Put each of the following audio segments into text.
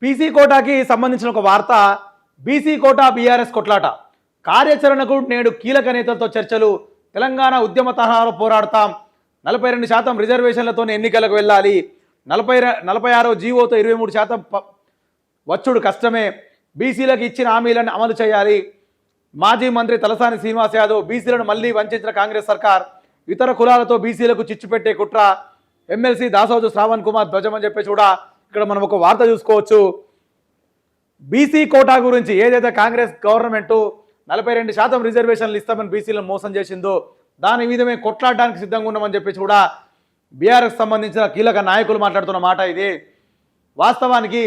BC కోటాకి సంబంధించిన ఒక వార్త. బీసీ కోటా బీఆర్ఎస్ కొట్లాట, కార్యాచరణకు నేడు కీలక నేతలతో చర్చలు, తెలంగాణ ఉద్యమ తరహాలో పోరాడతాం, 42% రిజర్వేషన్లతో ఎన్నికలకు వెళ్ళాలి, 46వ జీవోతో 23% వచ్చుడు కష్టమే, బీసీలకు ఇచ్చిన హామీలను అమలు చేయాలి, మాజీ మంత్రి తలసాని శ్రీనివాస్ యాదవ్, బీసీలను మళ్లీ వంచిన కాంగ్రెస్ సర్కార్, ఇతర కులాలతో బీసీలకు చిచ్చు పెట్టే కుట్ర, ఎమ్మెల్సీ దాసోజు శ్రావణ్ కుమార్ ధ్వజం అని చెప్పేసి కూడా ఇక్కడ మనం ఒక వార్త చూసుకోవచ్చు. బీసీ కోటా గురించి ఏదైతే కాంగ్రెస్ గవర్నమెంట్ 42% రిజర్వేషన్లు ఇస్తామని బీసీలను మోసం చేసిందో దాని మీద మేము కొట్లాడడానికి సిద్ధంగా ఉన్నామని చెప్పేసి కూడా బీఆర్ఎస్ సంబంధించిన కీలక నాయకులు మాట్లాడుతున్న మాట ఇది. వాస్తవానికి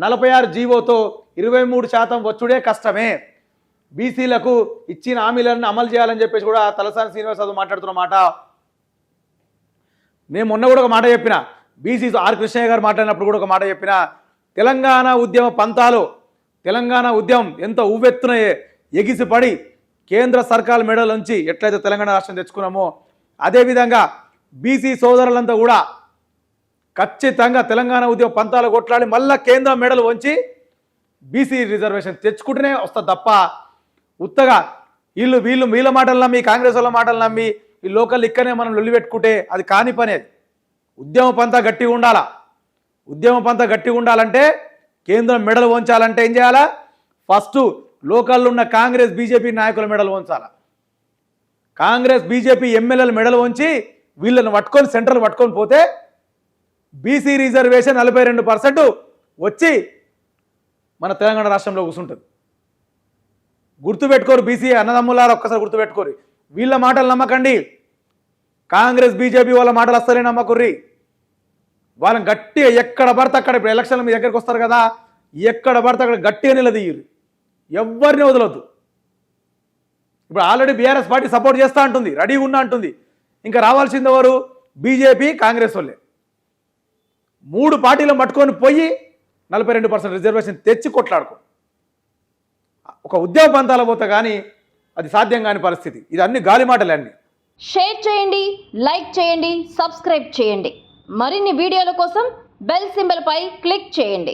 46 జీవోతో 23% వచ్చుడే కష్టమే, బీసీలకు ఇచ్చిన హామీలను అమలు చేయాలని చెప్పేసి కూడా తలసాని శ్రీనివాస్ యాదవ్ మాట్లాడుతున్న మాట. నేను మొన్న కూడా ఒక మాట చెప్పిన, బీసీ ఆర్ కృష్ణయ్య గారు మాట్లాడినప్పుడు కూడా ఒక మాట చెప్పిన, తెలంగాణ ఉద్యమ పంతాలు, తెలంగాణ ఉద్యమం ఎంత ఉవ్వెత్తున ఎగిసిపడి కేంద్ర సర్కార్ మెడల్ నుంచి ఎట్లయితే తెలంగాణ రాష్ట్రం తెచ్చుకున్నామో అదేవిధంగా బీసీ సోదరులంతా కూడా ఖచ్చితంగా తెలంగాణ ఉద్యమ పంతాలు కొట్లాడి మళ్ళా కేంద్ర మెడల్ వంచి బీసీ రిజర్వేషన్ తెచ్చుకుంటూనే వస్తుంది తప్ప ఉత్తగా వీళ్ళ మాటలు నమ్మి కాంగ్రెస్ వాళ్ళ మాటలు నమ్మి ఈ లోకల్ ఇక్కడనే మనం లొల్లి పెట్టుకుంటే అది కాని పనేది. ఉద్యమ పంతా గట్టిగా ఉండాలా, ఉద్యమ పంతా గట్టిగా ఉండాలంటే కేంద్రం మెడలు వంచాలంటే ఏం చేయాలా? ఫస్ట్ లోకల్లో ఉన్న కాంగ్రెస్ బీజేపీ నాయకుల మెడలు వంచాలా, కాంగ్రెస్ బీజేపీ ఎమ్మెల్యేల మెడలు వంచి వీళ్ళని పట్టుకొని సెంట్రల్ పట్టుకొని పోతే బీసీ రిజర్వేషన్ 42% వచ్చి మన తెలంగాణ రాష్ట్రంలో కూర్చుంటుంది. గుర్తుపెట్టుకోరు బీసీ అన్నదమ్ములారా, ఒక్కసారి గుర్తుపెట్టుకోరు, వీళ్ళ మాటలు నమ్మకండి, కాంగ్రెస్ బీజేపీ వాళ్ళ మాటలు వస్తారే నమ్మకుర్రి. వాళ్ళని గట్టిగా ఎక్కడ పడితే అక్కడ, ఇప్పుడు ఎలక్షన్లు మీ దగ్గరికి వస్తారు కదా, ఎక్కడ పడితే అక్కడ గట్టిగా నిలదీయరు, ఎవరిని వదలొద్దు. ఇప్పుడు ఆల్రెడీ బీఆర్ఎస్ పార్టీ సపోర్ట్ చేస్తూ అంటుంది, రెడీగా ఉన్నా అంటుంది, ఇంకా రావాల్సింది ఎవరు? బీజేపీ కాంగ్రెస్ వాళ్ళే. 3 పార్టీలను పట్టుకొని పోయి 42% రిజర్వేషన్ తెచ్చి కొట్లాడుకో. ఒక ఉద్యమ పంతాల పోతే కానీ అది సాధ్యం కాని పరిస్థితి. ఇది అన్ని గాలి మాటలే అన్ని. షేర్ చేయండి, లైక్ చేయండి, సబ్స్క్రైబ్ చేయండి. మరిన్ని వీడియోల కోసం బెల్ సింబల్ పై క్లిక్ చేయండి.